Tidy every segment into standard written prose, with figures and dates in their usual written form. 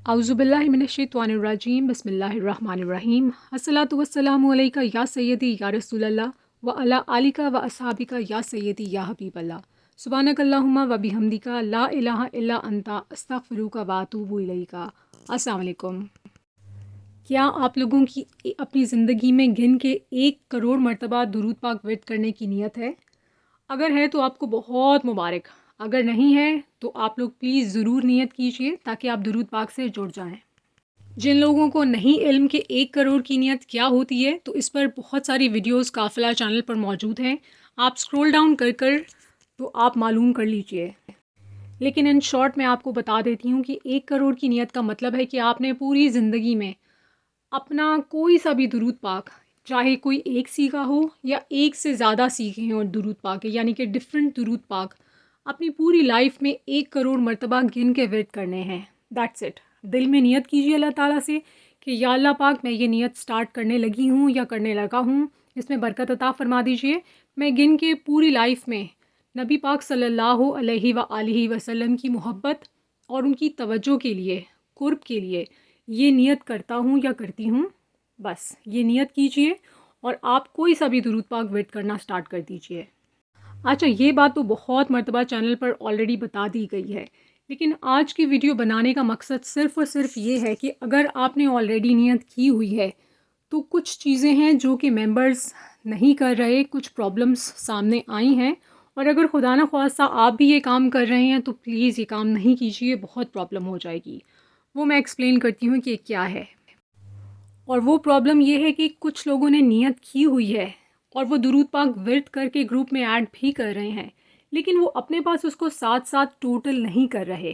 اعوذ باللہ من الشیطان الرجیم بسم اللہ الرحمن الرحیم الصلاۃ والسلام علیکہ یا سیدی یا رسول اللہ و علی آلک و اصحابک یا سیدی یا حبیب اللہ سبحانک اللہم و بحمدک لا الہ الا انت استغفرک و اتوب الیک۔ السلام علیکم۔ کیا آپ لوگوں کی اپنی زندگی میں گن کے 1 کروڑ مرتبہ درود پاک ورد کرنے کی نیت ہے؟ اگر ہے تو آپ کو بہت مبارک، اگر نہیں ہے تو آپ لوگ پلیز ضرور نیت کیجئے تاکہ آپ درود پاک سے جڑ جائیں۔ جن لوگوں کو نہیں علم کہ 1 کروڑ کی نیت کیا ہوتی ہے تو اس پر بہت ساری ویڈیوز قافلہ چینل پر موجود ہیں، آپ سکرول ڈاؤن کر کر تو آپ معلوم کر لیجئے۔ لیکن ان شارٹ میں آپ کو بتا دیتی ہوں کہ 1 کروڑ کی نیت کا مطلب ہے کہ آپ نے پوری زندگی میں اپنا کوئی سا بھی درود پاک، چاہے کوئی ایک سیکھا ہو یا ایک سے زیادہ سیکھے ہیں اور درود پاک یعنی کہ ڈفرینٹ درود پاک اپنی پوری لائف میں 1 کروڑ مرتبہ گن کے ورد کرنے ہیں۔ That's it. دل میں نیت کیجیے اللہ تعالیٰ سے کہ یا اللہ پاک، میں یہ نیت سٹارٹ کرنے لگی ہوں یا کرنے لگا ہوں، اس میں برکت عطا فرما دیجیے۔ میں گن کے پوری لائف میں نبی پاک صلی اللہ علیہ وآلہ وسلم کی محبت اور ان کی توجہ کے لیے، قرب کے لیے یہ نیت کرتا ہوں یا کرتی ہوں۔ بس یہ نیت کیجئے اور آپ کوئی سا بھی درود پاک ورد کرنا سٹارٹ کر دیجئے۔ اچھا، یہ بات تو بہت مرتبہ چینل پر آلریڈی بتا دی گئی ہے، لیکن آج کی ویڈیو بنانے کا مقصد صرف اور صرف یہ ہے کہ اگر آپ نے آلریڈی نیت کی ہوئی ہے تو کچھ چیزیں ہیں جو کہ ممبرز نہیں کر رہے، کچھ پرابلمز سامنے آئی ہیں، اور اگر خدا نخواستہ آپ بھی یہ کام کر رہے ہیں تو پلیز یہ کام نہیں کیجیے، بہت پرابلم ہو جائے گی۔ وہ میں ایکسپلین کرتی ہوں کہ کیا ہے۔ اور وہ پرابلم یہ ہے کہ کچھ لوگوں نے نیت کی ہوئی ہے اور وہ درود پاک ورد کر کے گروپ میں ایڈ بھی کر رہے ہیں، لیکن وہ اپنے پاس اس کو ساتھ ساتھ ٹوٹل نہیں کر رہے۔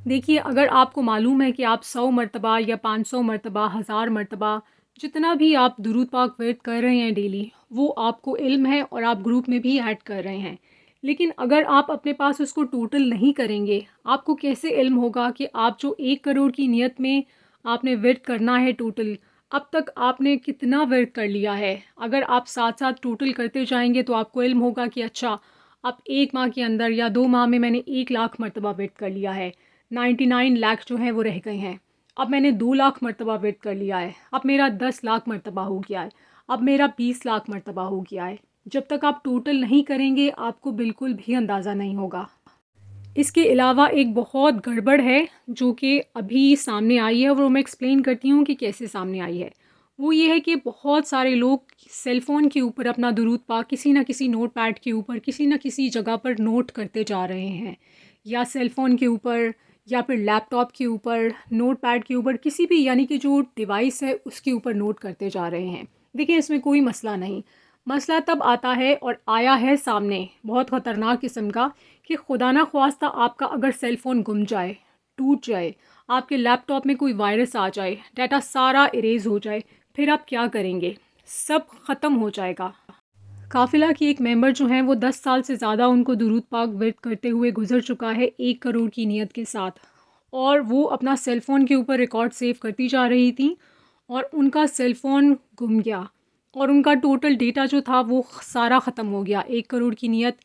دیکھیے، اگر آپ کو معلوم ہے کہ آپ 100 مرتبہ یا 500 مرتبہ، 1000 مرتبہ جتنا بھی آپ درود پاک ورد کر رہے ہیں ڈیلی، وہ آپ کو علم ہے اور آپ گروپ میں بھی ایڈ کر رہے ہیں، لیکن اگر آپ اپنے پاس اس کو ٹوٹل نہیں کریں گے، آپ کو کیسے علم ہوگا کہ آپ جو 1 کروڑ کی نیت میں آپ نے ورد کرنا ہے ٹوٹل، اب تک آپ نے کتنا ورد کر لیا ہے؟ اگر آپ ساتھ ساتھ ٹوٹل کرتے جائیں گے تو آپ کو علم ہوگا کہ اچھا، اب 1 ماہ کے اندر یا 2 ماہ میں نے 1 لاکھ مرتبہ ورد کر لیا ہے، 99 لاکھ جو ہیں وہ رہ گئے ہیں، اب میں نے 2 لاکھ مرتبہ ورد کر لیا ہے، اب میرا 10 لاکھ مرتبہ ہو گیا ہے، اب میرا 20 لاکھ مرتبہ ہو گیا ہے۔ جب تک آپ ٹوٹل نہیں کریں گے آپ کو بالکل بھی اندازہ نہیں ہوگا۔ اس کے علاوہ ایک بہت گڑبڑ ہے جو کہ ابھی سامنے آئی ہے، اور وہ میں ایکسپلین کرتی ہوں کہ کیسے سامنے آئی ہے۔ وہ یہ ہے کہ بہت سارے لوگ سیل فون کے اوپر اپنا درود پاک کسی نہ کسی نوٹ پیڈ کے اوپر کسی نہ کسی جگہ پر نوٹ کرتے جا رہے ہیں، یا سیل فون کے اوپر یا پھر لیپ ٹاپ کے اوپر، نوٹ پیڈ کے اوپر، کسی بھی یعنی کہ جو ڈیوائس ہے اس کے اوپر نوٹ کرتے جا رہے ہیں۔ دیکھیں، اس میں کوئی مسئلہ نہیں۔ مسئلہ تب آتا ہے اور آیا ہے سامنے بہت خطرناک قسم کا کہ خدا نہ خواستہ آپ کا اگر سیل فون گم جائے، ٹوٹ جائے، آپ کے لیپ ٹاپ میں کوئی وائرس آ جائے، ڈیٹا سارا اریز ہو جائے، پھر آپ کیا کریں گے؟ سب ختم ہو جائے گا۔ قافلہ کی ایک ممبر جو ہیں وہ 10 سال سے زیادہ ان کو درود پاک ورد کرتے ہوئے گزر چکا ہے 1 کروڑ کی نیت کے ساتھ، اور وہ اپنا سیل فون کے اوپر ریکارڈ سیو کرتی جا رہی تھیں اور ان کا سیل فون گم گیا اور ان کا ٹوٹل ڈیٹا جو تھا وہ سارا ختم ہو گیا۔ 1 کروڑ کی نیت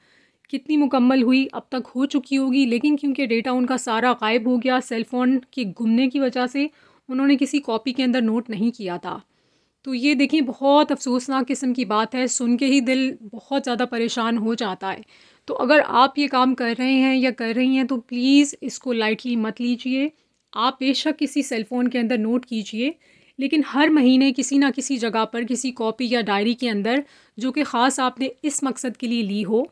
کتنی مکمل ہوئی اب تک ہو چکی ہوگی، لیکن کیونکہ ڈیٹا ان کا سارا غائب ہو گیا سیل فون کے گمنے کی وجہ سے، انہوں نے کسی کاپی کے اندر نوٹ نہیں کیا تھا۔ تو یہ دیکھیں بہت افسوسناک قسم کی بات ہے، سن کے ہی دل بہت زیادہ پریشان ہو جاتا ہے۔ تو اگر آپ یہ کام کر رہے ہیں یا کر رہی ہیں تو پلیز اس کو لائٹلی مت لیجئے۔ آپ بے شک کسی سیل فون کے اندر نوٹ کیجئے، لیکن ہر مہینے کسی نہ کسی جگہ پر کسی کاپی یا ڈائری کے اندر جو کہ خاص آپ نے اس مقصد کے لیے لی ہو،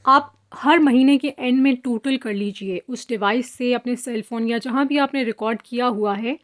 آپ ہر مہینے کے اینڈ میں ٹوٹل کر لیجئے اس ڈیوائس سے، اپنے سیل فون یا جہاں بھی آپ نے ریکارڈ کیا ہوا ہے،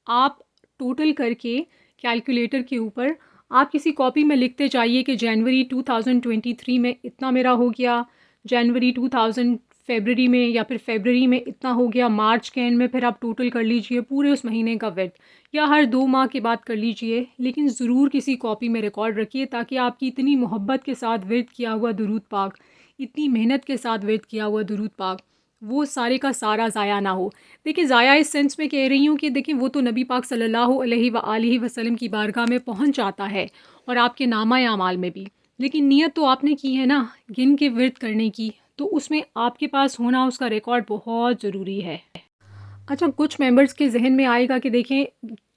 آپ ٹوٹل کر کے کیلکولیٹر کے اوپر آپ کسی کاپی میں لکھتے جائیے کہ جنوری 2023 میں اتنا میرا ہو گیا، جنوری 2000 فیبرری میں یا پھر فیبرری میں اتنا ہو گیا، مارچ کے اینڈ میں پھر آپ ٹوٹل کر لیجئے پورے اس مہینے کا ورد، یا ہر 2 ماہ کے بعد کر لیجئے، لیکن ضرور کسی کاپی میں ریکارڈ رکھیے تاکہ آپ کی اتنی محبت کے ساتھ ورد کیا ہوا درود پاک، اتنی محنت کے ساتھ ورد کیا ہوا درود پاک، وہ سارے کا سارا ضائع نہ ہو۔ دیکھیں، ضائع اس سینس میں کہہ رہی ہوں کہ دیکھیں وہ تو نبی پاک صلی اللہ علیہ وآلہ وسلم کی بارگاہ میں پہنچ جاتا ہے اور آپ کے نامہ اعمال میں بھی، لیکن نیت تو آپ نے کی ہے نا گن کے ورد کرنے کی، تو اس میں آپ کے پاس ہونا اس کا ریکارڈ بہت ضروری ہے۔ اچھا، کچھ ممبرس کے ذہن میں آئے گا کہ دیکھیں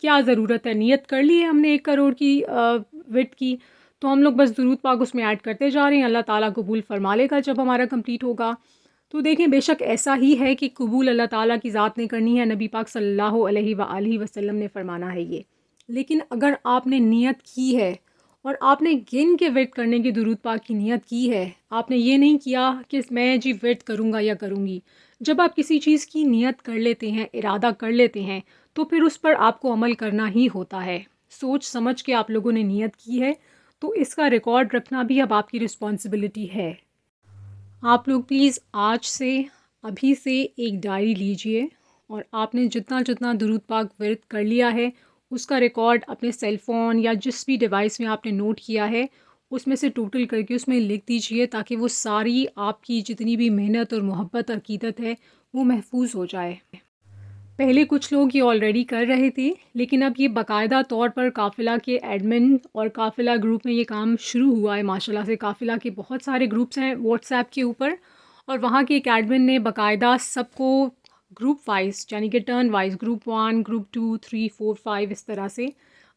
کیا ضرورت ہے، نیت کر لی ہے ہم نے 1 کروڑ کی ورد کی، تو ہم لوگ بس درود پاک اس میں ایڈ کرتے جا رہے ہیں، اللہ تعالیٰ قبول فرما لے گا جب ہمارا کمپلیٹ ہوگا۔ تو دیکھیں بے شک ایسا ہی ہے کہ قبول اللہ تعالیٰ کی ذات نے کرنی ہے، نبی پاک صلی اللہ علیہ وآلہ وسلم نے فرمانا ہے یہ۔ لیکن اگر آپ نے نیت کی ہے اور آپ نے گن کے ورد کرنے کی درود پاک کی نیت کی ہے، آپ نے یہ نہیں کیا کہ میں جی ورد کروں گا یا کروں گی۔ جب آپ کسی چیز کی نیت کر لیتے ہیں، ارادہ کر لیتے ہیں، تو پھر اس پر آپ کو عمل کرنا ہی ہوتا ہے۔ سوچ سمجھ کے آپ لوگوں نے نیت کی ہے تو اس کا ریکارڈ رکھنا بھی اب آپ کی رسپانسبلٹی ہے۔ آپ لوگ پلیز آج سے، ابھی سے ایک ڈائری لیجئے اور آپ نے جتنا جتنا درود پاک ورد کر لیا ہے اس کا ریکارڈ اپنے سیل فون یا جس بھی ڈیوائس میں آپ نے نوٹ کیا ہے اس میں سے ٹوٹل کر کے اس میں لکھ دیجئے، تاکہ وہ ساری آپ کی جتنی بھی محنت اور محبت عقیدت ہے وہ محفوظ ہو جائے۔ پہلے کچھ لوگ یہ آلریڈی کر رہے تھے، لیکن اب یہ باقاعدہ طور پر قافلہ کے ایڈمن اور قافلہ گروپ میں یہ کام شروع ہوا ہے۔ ماشاءاللہ سے قافلہ کے بہت سارے گروپس ہیں واٹس ایپ کے اوپر، اور وہاں کے ایک ایڈمن نے باقاعدہ سب کو گروپ وائز، یعنی کہ ٹرن وائز، گروپ 1، گروپ 2، 3، 4، 5 اس طرح سے،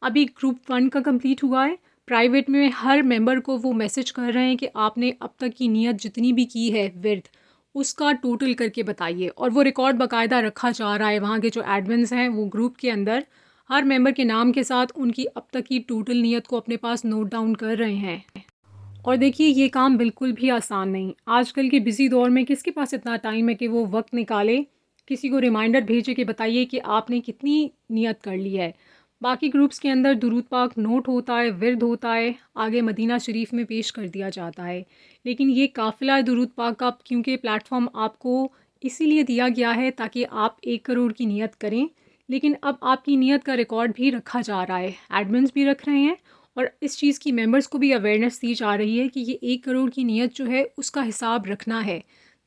ابھی گروپ 1 کا کمپلیٹ ہوا ہے۔ پرائیویٹ میں ہر ممبر کو وہ میسج کر رہے ہیں کہ آپ نے اب تک کی نیت جتنی بھی کی ہے ورد، اس کا ٹوٹل کر کے بتائیے، اور وہ ریکارڈ باقاعدہ رکھا جا رہا ہے۔ وہاں کے جو ایڈمنز ہیں وہ گروپ کے اندر ہر ممبر کے نام کے ساتھ ان کی اب تک کی ٹوٹل نیت کو اپنے پاس نوٹ ڈاؤن کر رہے ہیں۔ اور دیکھیے یہ کام بالکل بھی آسان نہیں، آج کل کے بزی دور میں کس کے پاس اتنا ٹائم ہے کہ وہ وقت نکالے، کسی کو ریمائنڈر بھیجے کہ بتائیے کہ آپ نے کتنی نیت کر لی ہے۔ باقی گروپس کے اندر درود پاک نوٹ ہوتا ہے، ورد ہوتا ہے، آگے مدینہ شریف میں پیش کر دیا جاتا ہے۔ لیکن یہ قافلہ درود پاک کا کیونکہ پلیٹ فارم آپ کو اسی لیے دیا گیا ہے تاکہ آپ 1 کروڑ کی نیت کریں، لیکن اب آپ کی نیت کا ریکارڈ بھی رکھا جا رہا ہے، ایڈمنز بھی رکھ رہے ہیں، اور اس چیز کی ممبرز کو بھی اویئرنیس دی جا رہی ہے کہ یہ 1 کروڑ کی نیت جو ہے اس کا حساب رکھنا ہے،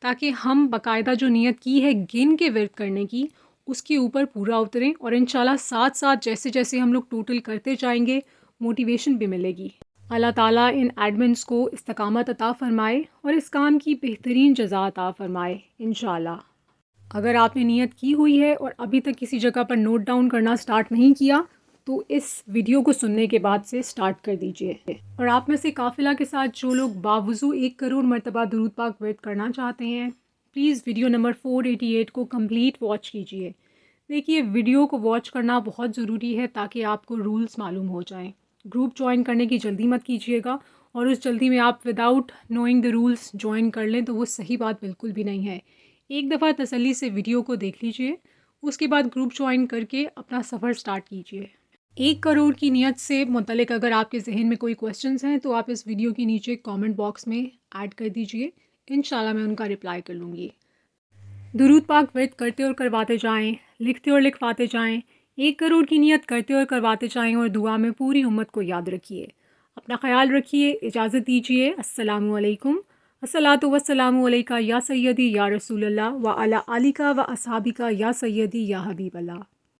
تاکہ ہم باقاعدہ جو نیت کی ہے گن کے ورد کرنے کی اس کے اوپر پورا اتریں، اور انشاءاللہ ساتھ ساتھ جیسے جیسے ہم لوگ ٹوٹل کرتے جائیں گے موٹیویشن بھی ملے گی۔ اللہ تعالیٰ ان ایڈمنز کو استقامت عطا فرمائے اور اس کام کی بہترین جزا عطا فرمائے انشاءاللہ۔ اگر آپ نے نیت کی ہوئی ہے اور ابھی تک کسی جگہ پر نوٹ ڈاؤن کرنا سٹارٹ نہیں کیا تو اس ویڈیو کو سننے کے بعد سے سٹارٹ کر دیجئے، اور آپ میں سے قافلہ کے ساتھ جو لوگ باوضو 1 کروڑ مرتبہ درود پاک ورد کرنا چاہتے ہیں پلیز ویڈیو نمبر 488 کو کمپلیٹ واچ کیجئے۔ دیکھیے ویڈیو کو واچ کرنا بہت ضروری ہے تاکہ آپ کو رولز معلوم ہو جائیں۔ گروپ جوائن کرنے کی جلدی مت کیجیے گا، اور اس جلدی میں آپ without knowing the rules join کر لیں تو وہ صحیح بات بالکل بھی نہیں ہے۔ ایک دفعہ تسلی سے ویڈیو کو دیکھ لیجئے، اس کے بعد گروپ جوائن کر کے اپنا سفر سٹارٹ کیجئے۔ 1 کروڑ کی نیت سے متعلق اگر آپ کے ذہن میں کوئی کویسچنز ہیں تو آپ اس ویڈیو کے نیچے کامنٹ باکس میں ایڈ کر دیجئے، انشاءاللہ میں ان کا رپلائی کر لوں گی۔ درود پاک ورد کرتے اور کرواتے جائیں، لکھتے اور لکھواتے جائیں، 1 کروڑ کی نیت کرتے اور کرواتے جائیں، اور دعا میں پوری امت کو یاد رکھیے۔ اپنا خیال رکھیے، اجازت دیجیے، السلام علیکم۔ الصلاۃ والسلام علیکہ یا سیدی یا رسول اللہ وعلی آلک و اصحابک یا سیدی یا حبیب اللہ۔